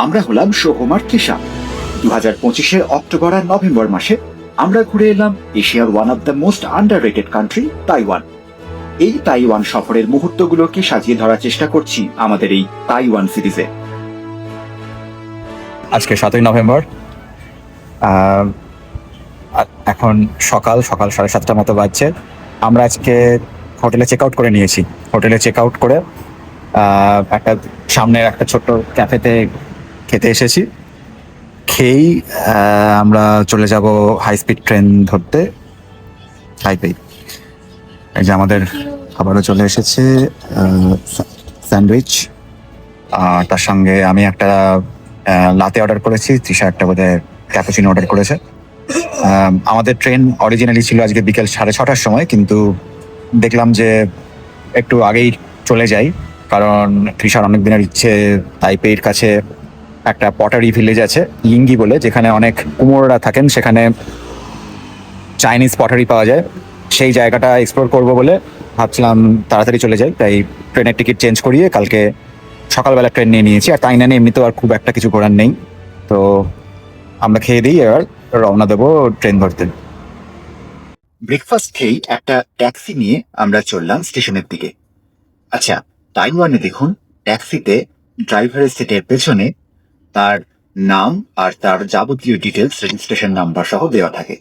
আমরা হলাম সোহম আর তৃষা। 2025-এর অক্টোবর আর নভেম্বর মাসে আমরা ঘুরে এলাম এশিয়ার one of the most underrated country Taiwan. এই তাইওয়ান সফরের মুহূর্তগুলোকে সাজিয়ে ধরার চেষ্টা করছি আমাদের এই তাইওয়ান সিরিজে। আজকে 7ই নভেম্বর, এখন সকাল 7:30 মতো বাজছে। আমরা আজকে হোটেলে চেক আউট করে নিয়েছি। হোটেলে চেক আউট করে একটা সামনের একটা ছোট্ট ক্যাফেতে খেতে এসেছি। খেয়েই আমরা চলে যাব হাই স্পিড ট্রেন ধরতে তাইপেই। এই যে আমাদের খাবারও চলে এসেছে, স্যান্ডউইচ, তার সঙ্গে আমি একটা লাতে অর্ডার করেছি, তৃষা একটা বোধহয় ক্যাপুচিনো অর্ডার করেছে। আমাদের ট্রেন অরিজিনালি ছিল আজকে বিকেল 6:30টার সময়, কিন্তু দেখলাম যে একটু আগেই চলে যাই, কারণ তৃষার অনেক দিনের ইচ্ছে তাইপেইর কাছে একটা পটারি ভিলেজ আছে ইঙ্গি বলে, যেখানে অনেক কুমোররা থাকেন, সেখানে চাইনিজ পটারি পাওয়া যায়। সেই জায়গাটা এক্সপ্লোর করব বলে ভাবছিলাম তাড়াতাড়ি চলে যাই, তাই ট্রেনের টিকিট চেঞ্জ করিয়ে কালকে সকালবেলা ট্রেন নিয়ে নিয়েছি। আর তাইওয়ানে এমনিতেও আর খুব একটা কিছু করার নেই, তো আমরা খেয়ে দিই এবার রওনা দেবো ট্রেন ধরতে। ব্রেকফাস্ট খেয়েই একটা ট্যাক্সি নিয়ে আমরা চললাম স্টেশনের দিকে। আচ্ছা, তাইওয়ানে দেখুন, ট্যাক্সিতে ড্রাইভারের সিটের পেছনে তার নাম আর তার যাবতীয় ডিটেলস, রেজিস্ট্রেশন নাম্বার সহ দেওয়া থাকে।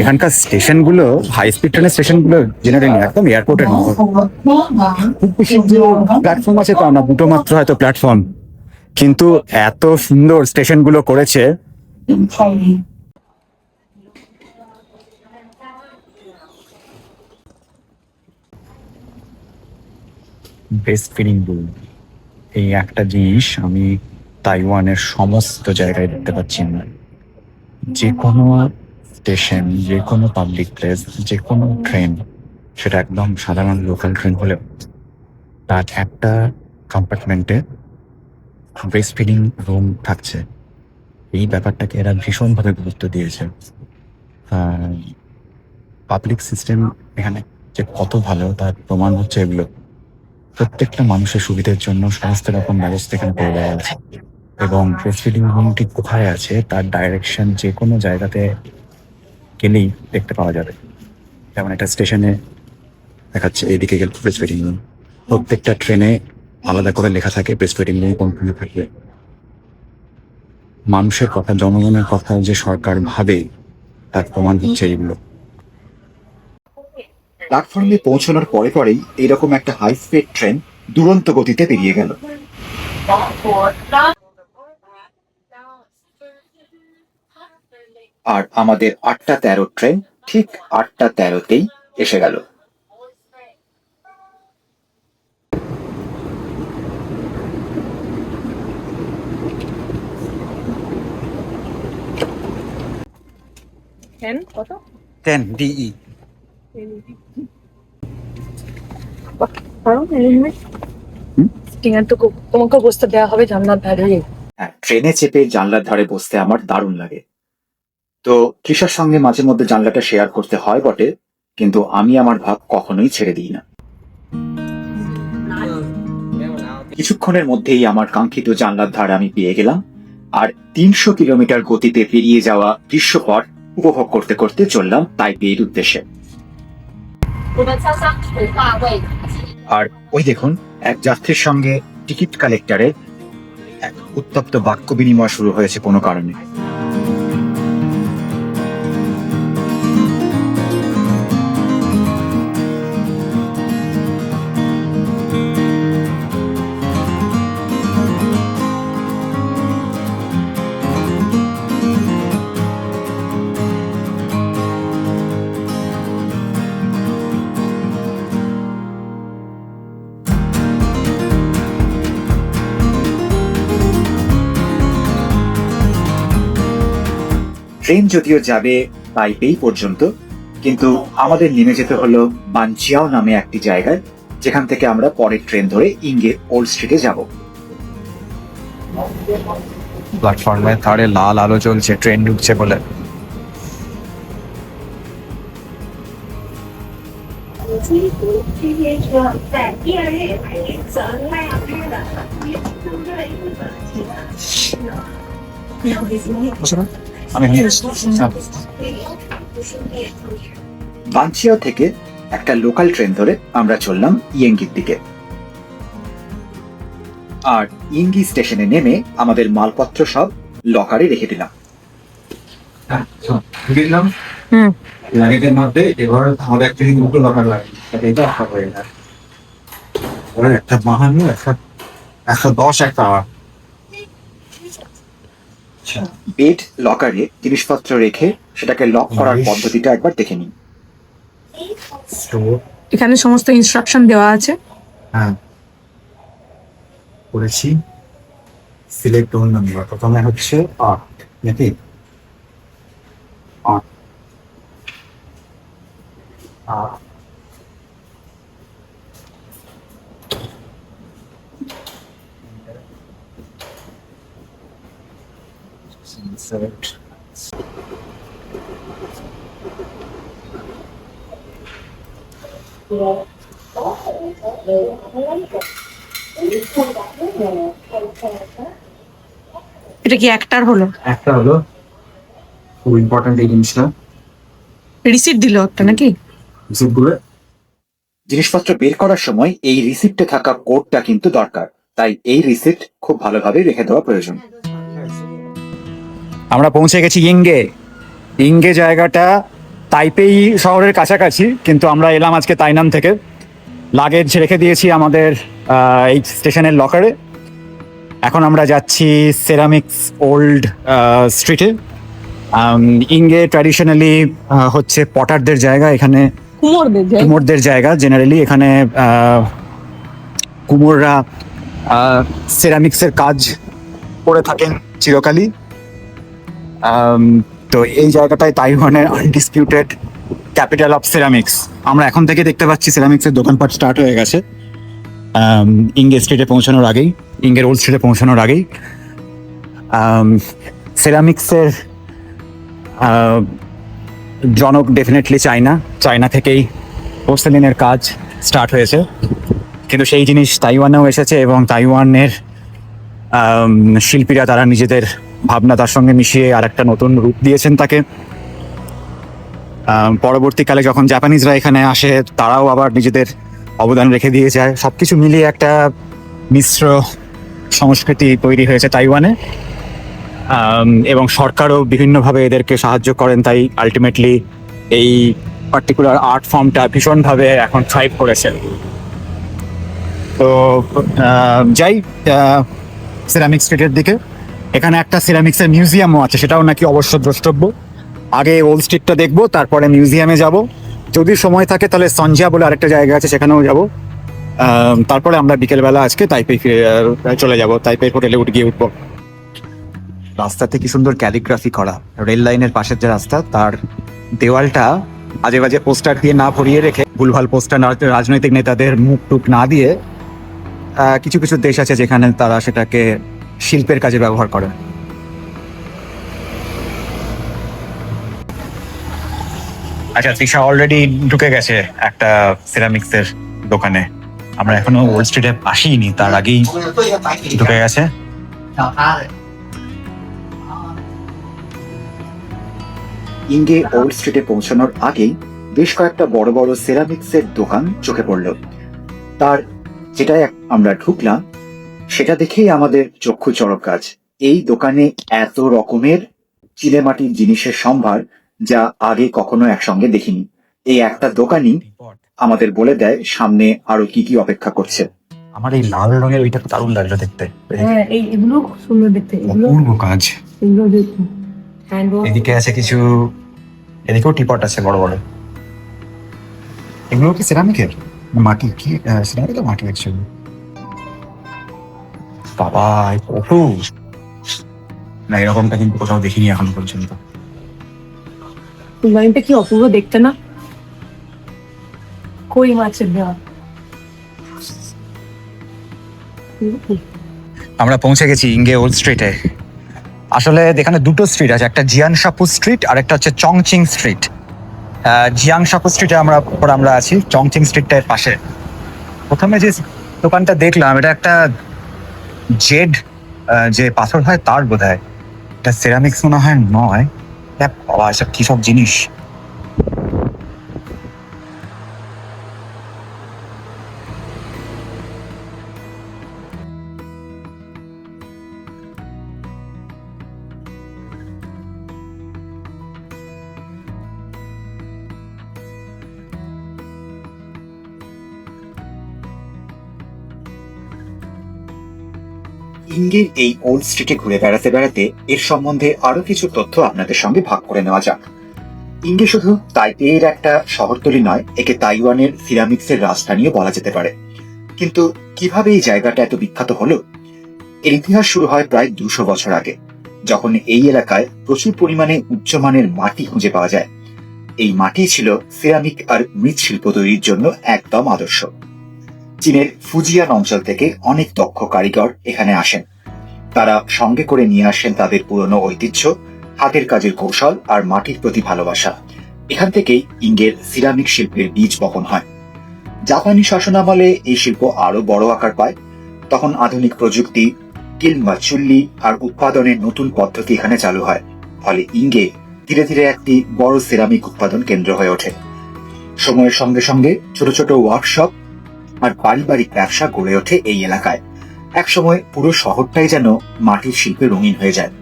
এখানকার স্টেশনগুলো, হাই স্পিড ট্রেনের স্টেশনগুলো জেনারেলি একদম এয়ারপোর্টের মতো। খুব বেশি প্ল্যাটফর্ম আছে তো আমরা দুটো মাত্র হয়তো প্ল্যাটফর্ম, কিন্তু এত সুন্দর স্টেশনগুলো করেছে। বেস্ট ফিলিং রুম, এই একটা জিনিস আমি তাইওয়ানের সমস্ত জায়গায় দেখতে পাচ্ছি না। যে কোনো স্টেশন, যে কোনো পাবলিক প্লেস, যে কোনো ট্রেন, সেটা একদম সাধারণ লোকাল ট্রেন হলেও তার একটা কম্পার্টমেন্টে ব্রেস্ট ফিডিং রুম থাকছে। এই ব্যাপারটাকে এরা ভীষণভাবে গুরুত্ব দিয়েছে। পাবলিক সিস্টেম এখানে যে কত ভালো তার প্রমাণ হচ্ছে এগুলো। প্রত্যেকটা মানুষের সুবিধার জন্য সমস্ত রকম ব্যবস্থা এখানে করে দেওয়া আছে, এবং ব্রেস্ট ফিডিং রুমটি কোথায় আছে তার ডাইরেকশন যে কোনো জায়গাতে গেলেই দেখতে পাওয়া যাবে। যেমন একটা স্টেশনে দেখাচ্ছে এইদিকে গেলে ব্রেস্ট ফিডিং রুম, প্রত্যেকটা ট্রেনে আলাদা করে লেখা থাকে ব্রেস্ট ফিডিং রুম কোনখানে থাকবে। মানুষের কথা, জনগণের কথা যে সরকার ভাবে তার প্রমাণ হচ্ছে এইগুলো। প্ল্যাটফর্মে পৌঁছানোর পরেই এইরকম একটা হাই স্পিড ট্রেন দুরন্ত গতিতে পেরিয়ে গেল। আর আমাদের 8:13 ট্রেন ঠিক 8:13তেই এসে গেল। কত 10 DE। তোমাকে বসতে দেওয়া হবে জানলার ধারে। হ্যাঁ, ট্রেনে চেপে জানলার ধারে বসতে আমার দারুণ লাগে। তো তৃষার সঙ্গে মাঝে মধ্যে জানলাটা শেয়ার করতে হয় বটে, কিন্তু আমি আমার ভাগ কখনোই ছেড়ে দিই না। কিছুক্ষণের মধ্যেই আমার কাঙ্ক্ষিত জানলার ধার আমি পেয়ে গেলাম, আর 300 কিলোমিটার গতিতে পেরিয়ে যাওয়া দৃশ্যপট উপভোগ করতে করতে চললাম তাইপেইর উদ্দেশ্যে। আর ওই দেখুন, এক যাত্রীর সঙ্গে টিকিট কালেক্টরের এক উত্তপ্ত বাক্য বিনিময় শুরু হয়েছে কোনো কারণে। ট্রেন যদিও যাবে তাইপেই পর্যন্ত, কিন্তু আমাদের নেমে যেতে হলো বানচিয়াও নামে একটি জায়গায়, যেখান থেকে আমরা পরের ট্রেন ধরে ইঙ্গে ওল্ড স্ট্রিটে যাব। প্ল্যাটফর্মের ধারে লাল আলো জ্বলছে ট্রেন ঢুকছে বলে। বানচিয়াও থেকে একটা লোকাল ট্রেন ধরে আমরা চললাম ইয়েঙ্গির দিকে। আর ইয়েঙ্গি স্টেশনে নেমে আমাদের মালপত্র সব লকারে রেখে দিলাম। দিলাম লাগেজের মধ্যে। এবার আমাদের একটা দুটো লকার লাগে, এটা অফার হয়ে যায়। ওরা একটা বাহানি 110 একটা। বেড লকারে জিনিসপত্র রেখে সেটাকে লক করার পদ্ধতিটা একবার দেখে নিই। এখানে সমস্ত ইনস্ট্রাকশন দেওয়া আছে। হ্যাঁ, করেছি। সিলেক্ট রোল নাম্বার, প্রথমে হচ্ছে 8 নাকি 8। Select. এটা কি একটার হলো? একটা হলো, খুব ইম্পর্টেন্ট এই জিনিসটা। রিসিট দিল একটা নাকি? রিসিপ্টগুলো জিনিসপত্র বের করার সময় এই রিসিপ্টে থাকা কোডটা কিন্তু দরকার, তাই এই রিসিপ্ট খুব ভালোভাবে রেখে দেওয়া প্রয়োজন। আমরা পৌঁছে গেছি ইঙ্গে। ইঙ্গে জায়গাটা তাইপেই শহরের কাছাকাছি, কিন্তু আমরা এলাম আজকে তাইনাম থেকে। লাগেজ রেখে দিয়েছি আমাদের এই স্টেশনের লকারে। এখন আমরা যাচ্ছি সেরামিক্স ওল্ড স্ট্রিটে। ইঙ্গে ট্র্যাডিশনালি হচ্ছে পটারদের জায়গা, এখানে কুমোরদের জায়গা। জেনারেলি এখানে কুমোররা সেরামিক্সের কাজ করে থাকেন চিরকালই। তো এই জায়গাটায় তাইওয়ানের আনডিসপিউটেড ক্যাপিটাল অফ সেরামিক্স। আমরা এখন থেকে দেখতে পাচ্ছি সেরামিক্সের দোকানপাট স্টার্ট হয়ে গেছে ইঙ্গে স্ট্রিটে পৌঁছানোর আগেই, ইঙ্গের ওল্ড স্ট্রিটে পৌঁছানোর আগেই। সেরামিক্সের জনক ডেফিনেটলি চায়না থেকেই পোর্সেলিনের কাজ স্টার্ট হয়েছে, কিন্তু সেই জিনিস তাইওয়ানেও এসেছে এবং তাইওয়ানের শিল্পীরা তারা নিজেদের ভাবনা তার সঙ্গে মিশিয়ে আর একটা নতুন রূপ দিয়েছেন তাকে। পরবর্তীকালে যখন জাপানিজরা এখানে আসে, তারাও আবার নিজেদের অবদান রেখে দিয়ে যায়। সবকিছু মিলিয়ে একটা মিশ্র সংস্কৃতি তৈরি হয়েছে তাইওয়ানে, এবং সরকারও বিভিন্নভাবে এদেরকে সাহায্য করেন। তাই আলটিমেটলি এই পার্টিকুলার আর্ট ফর্মটা ভীষণভাবে এখন থ্রাইভ করেছে। তো যাই সিরামিক স্ট্রিটের দিকে। এখানে একটা সিরামিক্সের মিউজিয়ামও আছে, সেটাও নাকি অবশ্য দ্রষ্টব্য। আগে ওল্ড স্ট্রিটটা দেখবো, তারপরে মিউজিয়ামে যাব। যদি সময় থাকে তাহলে সঞ্জিয়া বলে আরেকটা জায়গা আছে, সেখানেও যাব। তারপরে আমরা বিকেলবেলা আজকে তাইপে ফিরে চলে যাব, তাইপে হোটেলে গিয়ে উঠবো। রাস্তাতে কি সুন্দর ক্যালিগ্রাফি করা, রেল লাইনের পাশের যে রাস্তা তার দেওয়ালটা আজে বাজে পোস্টার দিয়ে না ভরিয়ে রেখে, ভুলভাল পোস্টার, রাজনৈতিক নেতাদের মুখ টুক না দিয়ে, কিছু কিছু দেশ আছে যেখানে তারা সেটাকে শিল্পের কাজে ব্যবহার করে। আচ্ছা, তৃষা অলরেডি ঢুকে গেছে একটা সিরামিক্সের দোকানে। আমরা এখনো ওল্ড স্ট্রিটে আসিনি, তার আগেই ঢুকে গেছে। ইঙ্গে ওল্ড স্ট্রিটে পৌঁছানোর আগেই বেশ কয়েকটা বড় বড় সেরামিক্সের দোকান চোখে পড়ল। তার যেটায় আমরা ঢুকলাম সেটা দেখেই আমাদের চক্ষু চড়ক গাছ। এই দোকানে এত রকমের চিনেমাটির জিনিসের সম্ভার যা আগে কখনো একসঙ্গে দেখিনি। এই একটা দোকানই আমাদের বলে দেয় সামনে আরো কি কি অপেক্ষা করছে। আমার এই লাল রঙের ওইটা দারুণ লাগলো দেখতে। হ্যাঁ, এগুলো খুব সুন্দর দেখতে। অপূর্ব কাজ। এগুলো দেখুন, এদিকে আছে কিছু, এদিকেও টিপট আছে বড় বড়। এগুলো কি সেরামিকের? মাটি? কি সেরামিক তো মাটি অ্যাকচুয়ালি। বাবা, না এরকমটা কিন্তু কোথাও দেখিনি এখন পর্যন্ত। লাইনটা কি অপূর্ব দেখতে না? কই মাছের দেওয়া। আমরা পৌঁছে গেছি ইঙ্গে ওল্ড স্ট্রিটে। আসলে এখানে দুটো স্ট্রিট আছে, একটা জিয়াংশাপু স্ট্রিট আর একটা হচ্ছে চংচিং স্ট্রিট। জিয়াংশাপু স্ট্রিটে আমরা আছি, চংচিং স্ট্রিটের পাশে। প্রথমে যে দোকানটা দেখলাম এটা একটা জেড যে পাথর হয় তার বোধ হয়, এটা সেরামিক্স মনে হয় নয়। বাবা, এসব কি সব জিনিস! ইঙ্গের এই ওল্ড স্ট্রিটে ঘুরে বেড়াতে বেড়াতে এর সম্বন্ধে আরো কিছু তথ্য আপনাদের সঙ্গে ভাগ করে নেওয়া যাক। ইঙ্গে শুধু তাইপেইয়ের একটা শহরতলি নয়, একে তাইওয়ানের সিরামিক্সের রাজধানীও বলা যেতে পারে। কিন্তু কিভাবে এই জায়গাটা এত বিখ্যাত হলো? এর ইতিহাস শুরু হয় প্রায় 200 বছর আগে, যখন এই এলাকায় প্রচুর পরিমাণে উচ্চমানের মাটি খুঁজে পাওয়া যায়। এই মাটি ছিল সিরামিক আর মৃৎশিল্প তৈরির জন্য একদম আদর্শ। চীনের ফুজিয়ান অঞ্চল থেকে অনেক দক্ষ কারিগর এখানে আসেন। তারা সঙ্গে করে নিয়ে আসেন তাদের পুরনো ঐতিহ্য, হাতের কাজের কৌশল আর মাটির প্রতি ভালোবাসা। এখান থেকেই ইঙ্গের সিরামিক শিল্পের বীজ বপন হয়। জাপানি শাসনামলে এই শিল্প আরো বড় আকার পায়। তখন আধুনিক প্রযুক্তি, কিল্ন বা চুল্লি আর উৎপাদনের নতুন পদ্ধতি এখানে চালু হয়। ফলে ইঙ্গে ধীরে ধীরে একটি বড় সিরামিক উৎপাদন কেন্দ্র হয়ে ওঠে। সময়ের সঙ্গে সঙ্গে ছোট ছোট ওয়ার্কশপ আর পারিবারিক ব্যবসা গড়ে ওঠে এই এলাকায়। একসময় পুরো শহরটাই যেন মাটির শিল্পে রঙিন হয়ে যায়।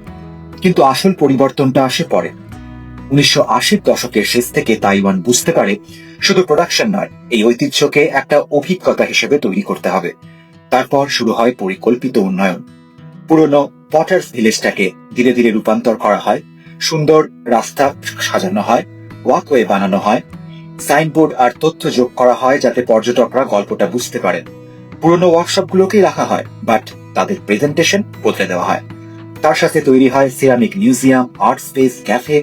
কিন্তু আসল পরিবর্তনটা আসে পরে। 1980-র দশকের শেষ থেকে তাইওয়ান বুঝতে পারে শুধু প্রোডাকশন নয়, এই ঐতিহ্যকে একটা অভিজ্ঞতা হিসেবে তৈরি করতে হবে। তারপর শুরু হয় পরিকল্পিত উন্নয়ন। পুরনো পটার্স ভিলেজটাকে ধীরে ধীরে রূপান্তর করা হয়। সুন্দর রাস্তা সাজানো হয়, ওয়াকওয়ে বানানো হয়, সাইনবোর্ড আর তথ্য যোগ করা হয় যাতে পর্যটকরা গল্পটা বুঝতে পারেন। পুরনো ওয়ার্কশপগুলোকেই রাখা হয়, বাট তাদের প্রেজেন্টেশন বদলে দেওয়া হয়। তার সাথে তৈরি হয় ceramic museum, art space, cafe.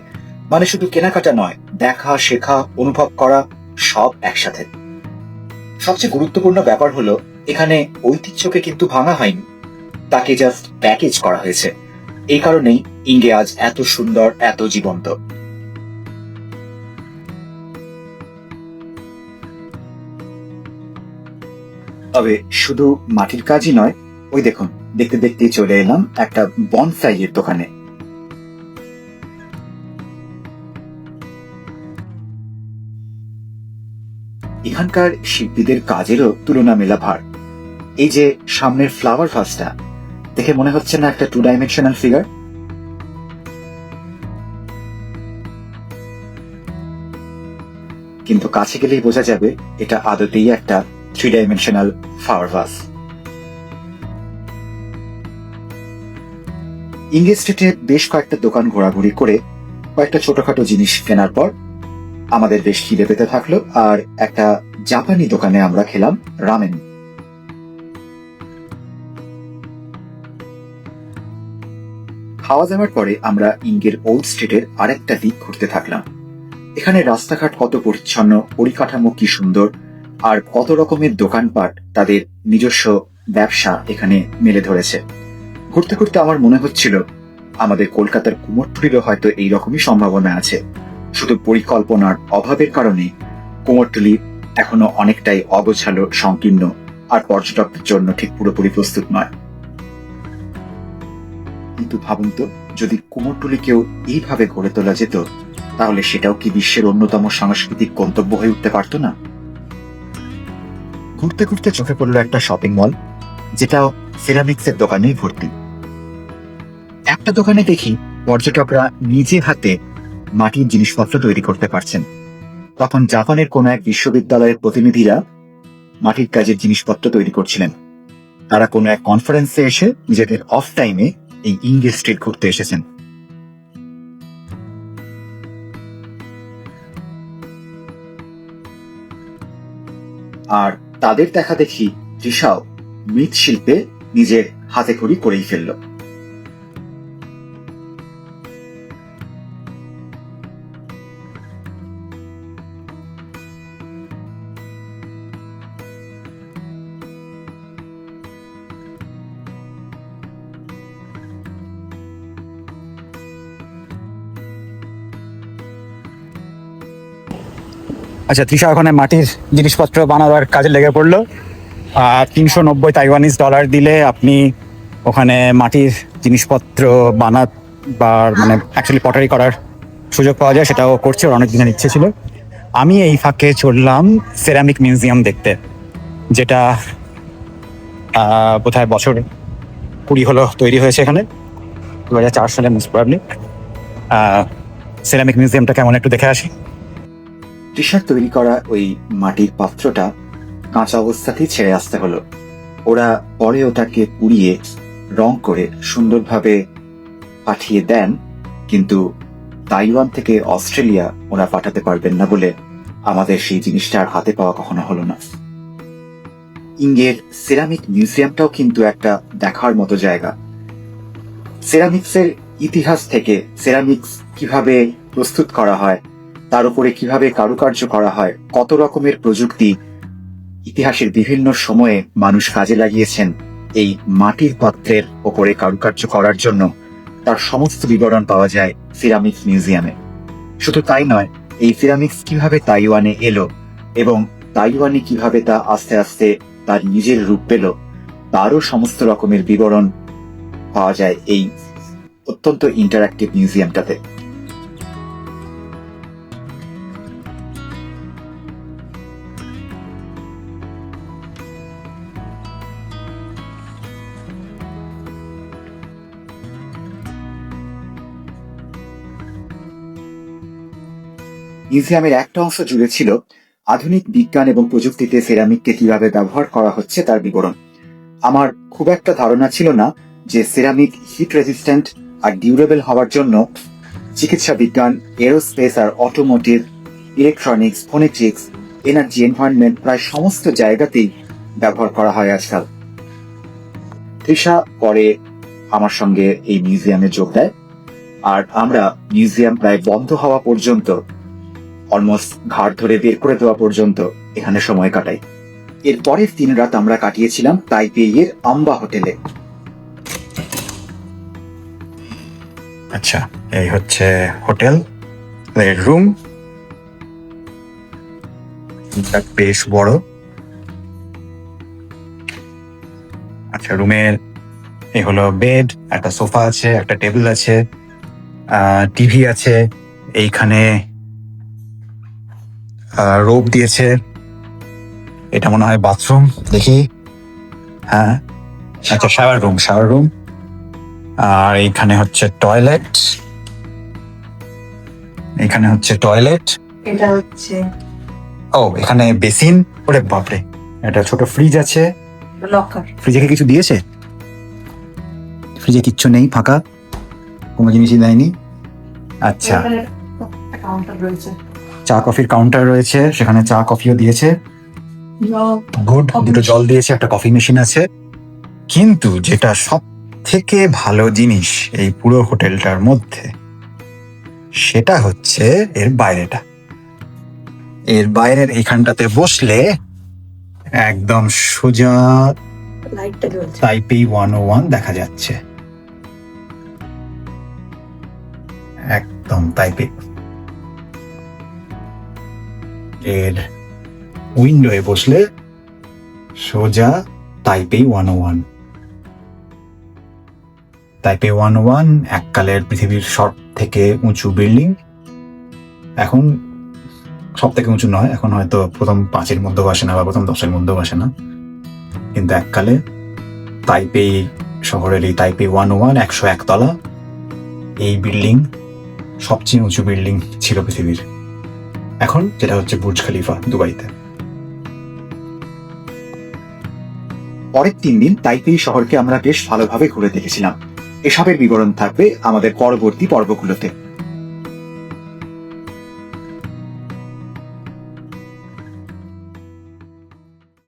মানে শুধু কেনাকাটা নয়, দেখা, শেখা, অনুভব করা সব একসাথে। সবচেয়ে গুরুত্বপূর্ণ ব্যাপার হলো এখানে ঐতিহ্যকে কিন্তু ভাঙা হয়নি, তাকে জাস্ট প্যাকেজ করা হয়েছে। এই কারণেই ইঙ্গে আজ এত সুন্দর, এত জীবন্ত। তবে শুধু মাটির কাজই নয়, ওই দেখুন, দেখতে দেখতেই চলে এলাম একটা বনসাইয়ের দোকানে। এখানকার শিল্পীদের কাজেরও তুলনা মেলা ভার। এই যে সামনের ফ্লাওয়ার ভাসটা দেখে মনে হচ্ছে না একটা 2 ডাইমেনশনাল ফিগার? কিন্তু কাছে গেলেই বোঝা যাবে এটা আদতেই একটা 3 ডাইমেনশনাল ফ্লাওয়ার ভাস। ইঙ্গে স্ট্রিটে বেশ কয়েকটা দোকান ঘোরাঘুরি করে কয়েকটা ছোটখাটো জিনিস কেনার পর আমাদের বেশ খিদে পেতে থাকলো, আর একটা জাপানি দোকানে আমরা খেলাম রামেন। খাওয়া দাওয়ার পরে আমরা ইঙ্গের ওল্ড স্ট্রিটের আরেকটা দিক ঘুরতে থাকলাম। এখানে রাস্তাঘাট কত পরিচ্ছন্ন, পরিকাঠামো কি সুন্দর, আর কত রকমের দোকানপাট তাদের নিজস্ব ব্যবসা এখানে মেলে ধরেছে। ঘুরতে ঘুরতে আমার মনে হচ্ছিল আমাদের কলকাতার কুমোরটুলিরও হয়তো এইরকমই সম্ভাবনা আছে। শুধু পরিকল্পনার অভাবের কারণে কুমোরটুলি এখনো অনেকটাই অগোছালো, সংকীর্ণ আর পর্যটকদের জন্য ঠিক পুরোপুরি প্রস্তুত নয়। কিন্তু ভাবুন তো, যদি কুমোরটুলিকেও এইভাবে গড়ে তোলা যেত, তাহলে সেটাও কি বিশ্বের অন্যতম সাংস্কৃতিক গন্তব্য হয়ে উঠতে পারতো না? ঘুরতে ঘুরতে চোখে পড়লো একটা শপিং মল, যেটাও সিরামিক্সের দোকানেই ভর্তি। একটা দোকানে দেখি পর্যটকরা নিজে হাতে মাটির জিনিসপত্র তৈরি করতে পারছেন। তখন জাপানের কোনো এক বিশ্ববিদ্যালয়ের প্রতিনিধিরা মাটির কাজের জিনিসপত্র তৈরি করছিলেন। তারা কোনো এক কনফারেন্সে এসে নিজেদের অফ টাইমে এই ইঙ্গে স্ট্রিট ঘুরতে এসেছেন। আর তাদের দেখা দেখি তৃষাও মৃৎশিল্পে নিজের হাতে খড়ি করেই ফেলল। আচ্ছা, তৃষা ওখানে মাটির জিনিসপত্র বানাবার কাজে লেগে পড়লো। 390 তাইওয়ানিজ ডলার দিলে আপনি ওখানে মাটির জিনিসপত্র বা মানে অ্যাকচুয়ালি পটারি করার সুযোগ পাওয়া যায়, সেটাও করছে, ওর অনেক দিনের ইচ্ছে ছিল। আমি এই ফাঁকে চললাম সেরামিক মিউজিয়াম দেখতে, যেটা বোধহয় বছর 20 হলো তৈরি হয়েছে এখানে, 2004 সালে মোস্ট প্রবাবলি। সেরামিক মিউজিয়ামটা কেমন একটু দেখে আসি। তৃষার তৈরি করা ওই মাটির পাত্রটা কাঁচা অবস্থাতেই ছেড়ে আসতে হলো। ওরা পরে ওটাকে পুড়িয়ে রং করে সুন্দরভাবে পাঠিয়ে দেন, কিন্তু তাইওয়ান থেকে অস্ট্রেলিয়া ওরা পাঠাতে পারবেন না বলে আমাদের সেই জিনিসটা আর হাতে পাওয়া কখনো হলো না। ইংয়ের সেরামিক মিউজিয়ামটাও কিন্তু একটা দেখার মতো জায়গা। সেরামিক্সের ইতিহাস থেকে সেরামিক্স কিভাবে প্রস্তুত করা হয়, তার উপরে কিভাবে কারুকার্য করা হয়, কত রকমের প্রযুক্তি ইতিহাসের বিভিন্ন সময়ে মানুষ কাজে লাগিয়েছেন এই মাটির পাত্রের ওপরে কারুকার্য করার জন্য, তার সমস্ত বিবরণ পাওয়া যায় সিরামিক্স মিউজিয়ামে। শুধু তাই নয়, এই সিরামিক্স কিভাবে তাইওয়ানে এলো এবং তাইওয়ানে কিভাবে তা আস্তে আস্তে তার নিজের রূপ পেল, তারও সমস্ত রকমের বিবরণ পাওয়া যায় এই অত্যন্ত ইন্টারঅ্যাক্টিভ মিউজিয়ামটাতে। মিউজিয়ামের একটা অংশ জুড়ে ছিল আধুনিক বিজ্ঞান এবং প্রযুক্তিতে সেরামিককে কিভাবে ব্যবহার করা হচ্ছে তার বিবরণ। আমার খুব একটা ধারণা ছিল না যে সেরামিক হিট রেজিস্ট্যান্ট আর ডিউরেবল হওয়ার জন্য চিকিৎসা বিজ্ঞান, এরোস্পেস আর automotive, electronics, phonetics, energy, environment প্রায় সমস্ত জায়গাতেই ব্যবহার করা হয় আজকাল। তৃষা পরে আমার সঙ্গে এই মিউজিয়ামে যোগ দেয়, আর আমরা মিউজিয়াম প্রায় বন্ধ হওয়া পর্যন্ত, অলমোস্ট ঘাট ধরে বের করে দেওয়া পর্যন্ত এখানে সময় কাটাই। এর পরের 3 রাত আমরা কাটিয়েছিলাম তাইপেইয়ের আম্বা হোটেলে। আচ্ছা, এই হচ্ছে হোটেল এর রুম, বেশ বড়। আচ্ছা, রুমের এই হলো বেড, একটা সোফা আছে, একটা টেবিল আছে, টিভি আছে, এইখানে রোপ দিয়েছে, এটা মনে হয় বাথরুম, দেখি। হ্যাঁ, আচ্ছা, শাওয়ার রুম। আর এইখানে হচ্ছে টয়লেট, এটা হচ্ছে এখানে বেসিন। ওরে বাপরে, একটা ছোট ফ্রিজ আছে। লকার। ফ্রিজে কি কিছু দিয়েছে? ফ্রিজে কিচ্ছু নেই, ফাঁকা, কোনো জিনিসই দেয়নি। আচ্ছা, কাউন্টার রয়েছে, চা কফির কাউন্টার রয়েছে, সেখানে চা কফিও দিয়েছে। গুড, দুটো জল দিয়েছে, একটা কফি মেশিন আছে। কিন্তু যেটা সব থেকে ভালো জিনিস এই পুরো হোটেলটার মধ্যে, সেটা হচ্ছে এর বাইরেটা। এর বাইরের এইখানটাতে বসলে একদম সোজা লাইটটা জ্বলছে, তাইপেই 101 দেখা যাচ্ছে, একদম তাইপে। এর উইন্ডোয়ে বসলে সোজা তাইপেই 101। তাইপে 101 এককালের পৃথিবীর সব থেকে উঁচু বিল্ডিং। এখন সব থেকে উঁচু নয়, এখন হয়তো প্রথম 5-এর মধ্যেও আসে না বা প্রথম 10-এর মধ্যেও আসে না, কিন্তু এককালে তাইপেই শহরের এই তাইপে 101 101 তলা এই বিল্ডিং সবচেয়ে উঁচু বিল্ডিং ছিল পৃথিবীর। এখন যেটা হচ্ছে বুর্জ খলিফা দুবাইতে। পরের 3 দিন তাইপেই শহরকে আমরা বেশ ভালোভাবে ঘুরে দেখেছিলাম। এসবের বিবরণ থাকবে আমাদের পরবর্তী পর্বগুলোতে।